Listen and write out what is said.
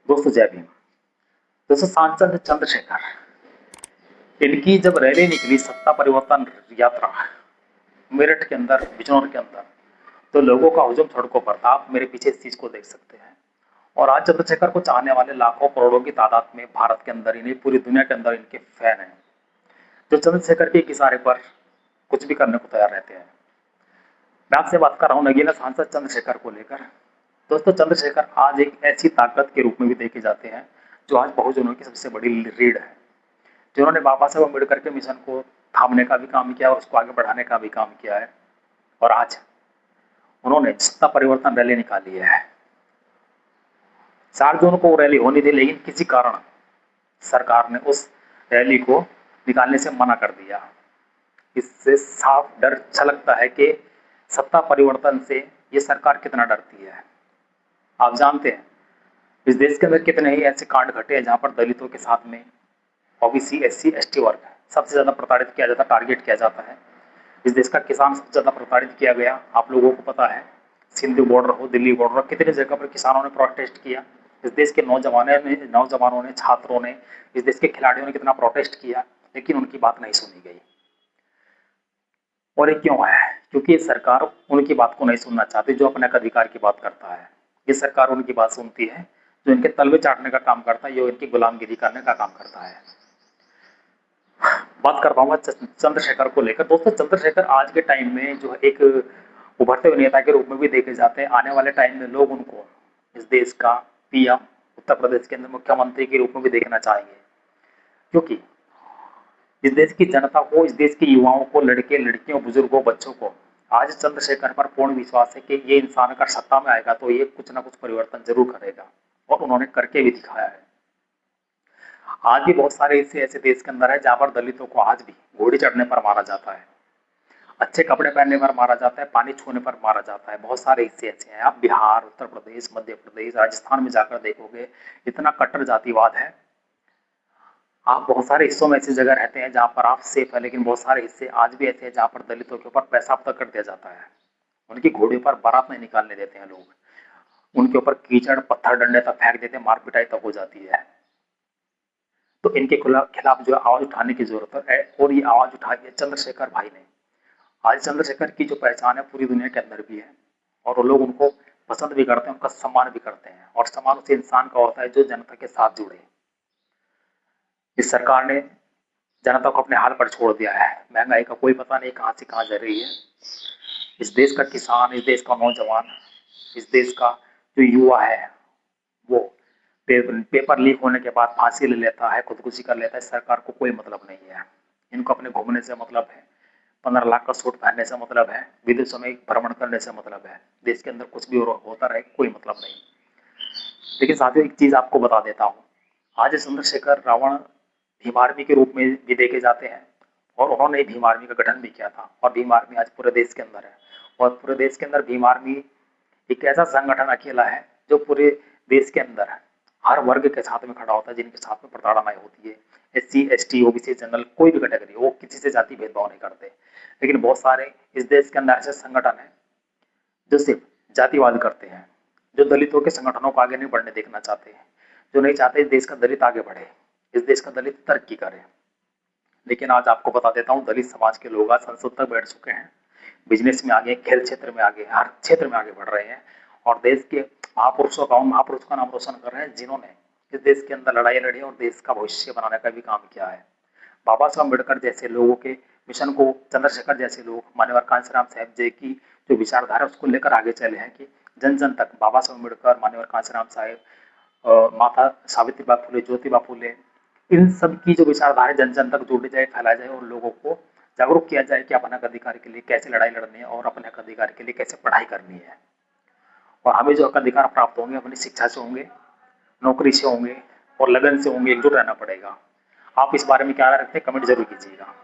दोस्तों जय भीम। दोस्तों सांसद चंद्रशेखर, इनकी जब रैली निकली सत्ता परिवर्तन यात्रा मेरठ के अंदर, बिजनौर के अंदर, तो लोगों का हुजूम सड़कों पर था। आप मेरे पीछे इस चीज को देख सकते हैं। और आज चंद्रशेखर को चाहने वाले लाखों करोड़ों की तादाद में भारत के अंदर ही नहीं, पूरी दुनिया के अंदर इनके फैन हैं, जो चंद्रशेखर के एक इशारे पर कुछ भी करने को तैयार रहते हैं। मैं आपसे बात कर रहा हूँ नगीना सांसद चंद्रशेखर को लेकर। दोस्तों चंद्रशेखर आज एक ऐसी ताकत के रूप में भी देखे जाते हैं जो आज बहुजनों की सबसे बड़ी रीढ़ है, जिन्होंने बाबा साहब अम्बेडकर के मिशन को थामने का भी काम किया और उसको आगे बढ़ाने का भी काम किया है। और आज उन्होंने सत्ता परिवर्तन रैली निकाली है। 4 जून को वो रैली होनी थी, लेकिन किसी कारण सरकार ने उस रैली को निकालने से मना कर दिया। इससे साफ डर छलकता है कि सत्ता परिवर्तन से ये सरकार कितना डरती है। आप जानते हैं इस देश के अंदर कितने ही ऐसे कांड घटे हैं जहां पर दलितों के साथ में ओबीसी, एससी, एसटी वर्ग सबसे ज्यादा प्रताड़ित किया जाता, टारगेट किया जाता है। इस देश का किसान सबसे ज्यादा प्रताड़ित किया गया। आप लोगों को पता है, सिंधु बॉर्डर हो, दिल्ली बॉर्डर हो, कितनी जगह पर किसानों ने प्रोटेस्ट किया। इस देश के नौजवानों ने, छात्रों ने, इस देश के खिलाड़ियों ने कितना प्रोटेस्ट किया, लेकिन उनकी बात नहीं सुनी गई। और ये क्यों है? क्योंकि ये सरकार उनकी बात को नहीं सुनना चाहती जो अपने अधिकार की बात करता है। ये सरकार उनकी बात सुनती है जो इनके तलवे चाटने का काम करता है, जो इनकी गुलामगिरी करने का काम करता है। बात करता हूँ चंद्रशेखर को लेकर। दोस्तों चंद्रशेखर आज के टाइम में जो एक उभरते हुए नेता के रूप में भी देखे जाते हैं। आने वाले टाइम में लोग उनको इस देश का पीएम, उत्तर प्रदेश के अंदर मुख्यमंत्री के रूप में भी देखना चाहेंगे, क्योंकि इस देश की जनता को, इस देश के युवाओं को, लड़के लड़कियों, बुजुर्गों, बच्चों को आज चंद्रशेखर पर पूर्ण विश्वास है कि ये इंसान अगर सत्ता में आएगा तो ये कुछ ना कुछ परिवर्तन जरूर करेगा, और उन्होंने करके भी दिखाया है। आज भी बहुत सारे ऐसे ऐसे देश के अंदर है जहां पर दलितों को आज भी घोड़ी चढ़ने पर मारा जाता है, अच्छे कपड़े पहनने पर मारा जाता है, पानी छूने पर मारा जाता है। बहुत सारे हिस्से ऐसे हैं। आप बिहार, उत्तर प्रदेश, मध्य प्रदेश, राजस्थान में जाकर देखोगे इतना कट्टर जातिवाद है। आप बहुत सारे हिस्सों में ऐसी जगह रहते हैं जहां पर आप सेफ है, लेकिन बहुत सारे हिस्से आज भी ऐसे हैं जहां पर दलितों के ऊपर पेशाब तक कर दिया जाता है। उनकी घोड़े पर बारात नहीं निकालने देते हैं लोग, उनके ऊपर कीचड़, पत्थर, डंडे तक फेंक देते हैं, मार पिटाई तक हो जाती है। तो इनके खिलाफ जो आवाज उठाने की जरूरत है, और ये आवाज उठाई है चंद्रशेखर भाई ने। आज चंद्रशेखर की जो पहचान है पूरी दुनिया के अंदर भी है, और वो लोग उनको पसंद भी करते हैं, उनका सम्मान भी करते हैं। और सम्मान उस इंसान का होता है जो जनता के साथ जुड़े। इस सरकार ने जनता को अपने हाल पर छोड़ दिया है। महंगाई का कोई पता नहीं कहां से कहां जा रही है। इस देश का किसान, इस देश का नौजवान, इस देश का जो युवा है, वो पेपर लीक होने के बाद फांसी ले लेता है, खुदकुशी कर लेता है। सरकार को कोई मतलब नहीं है। इनको अपने घूमने से मतलब है, 15 लाख का सूट पहनने से मतलब है, विदेशों में भ्रमण करने से मतलब है। देश के अंदर कुछ भी होता रहे, कोई मतलब नहीं। लेकिन साथियों एक चीज आपको बता देता हूँ, आज चंद्रशेखर रावण भीम आर्मी के रूप में भी देखे जाते हैं, और उन्होंने भीम आर्मी का गठन भी किया था। और भीम आर्मी आज पूरे देश के अंदर है, और पूरे देश के अंदर भीम आर्मी एक ऐसा संगठन अकेला है जो पूरे देश के अंदर हर वर्ग के साथ में खड़ा होता है, जिनके साथ में प्रताड़ना होती है। एससी, एसटी, ओबीसी, जनरल, कोई भी कैटेगरी, वो किसी से जाति भेदभाव नहीं करते। लेकिन बहुत सारे इस देश के अंदर ऐसे संगठन है जो सिर्फ जातिवाद करते हैं, जो दलितों के संगठनों को आगे नहीं बढ़ने देखना चाहते हैं, जो नहीं चाहते इस देश का दलित आगे बढ़े, इस देश का दलित तरक्की करे। लेकिन आज आपको बता देता हूँ, दलित समाज के लोग आज संसद तक बैठ चुके हैं, बिजनेस में आगे, खेल क्षेत्र में आगे, हर क्षेत्र में आगे बढ़ रहे हैं, और देश के महापुरुषों का, उन महापुरुषों का नाम रोशन कर रहे हैं जिन्होंने इस देश के अंदर लड़ाई लड़ी और देश का भविष्य बनाने का भी काम किया है। बाबा साहब अम्बेडकर जैसे लोगों के मिशन को चंद्रशेखर जैसे लोग, मान्यवर कांशीराम साहब जी की जो विचारधारा उसको लेकर आगे चले हैं कि जन जन तक बाबा साहब अम्बेडकर, मान्यवर कांशीराम साहब, माता सावित्रीबाई फुले, ज्योतिबा फुले, इन सब की जो विचारधारा जन जन तक जोड़ी जाए, फैलाई जाए, और लोगों को जागरूक किया जाए कि अपने हक अधिकार के लिए कैसे लड़ाई लड़नी है और अपने हक अधिकार के लिए कैसे पढ़ाई करनी है। और हमें जो हक अधिकार प्राप्त होंगे अपनी शिक्षा से होंगे, नौकरी से होंगे, और लगन से होंगे, एकजुट रहना पड़ेगा। आप इस बारे में क्या रखते हैं, कमेंट जरूर कीजिएगा।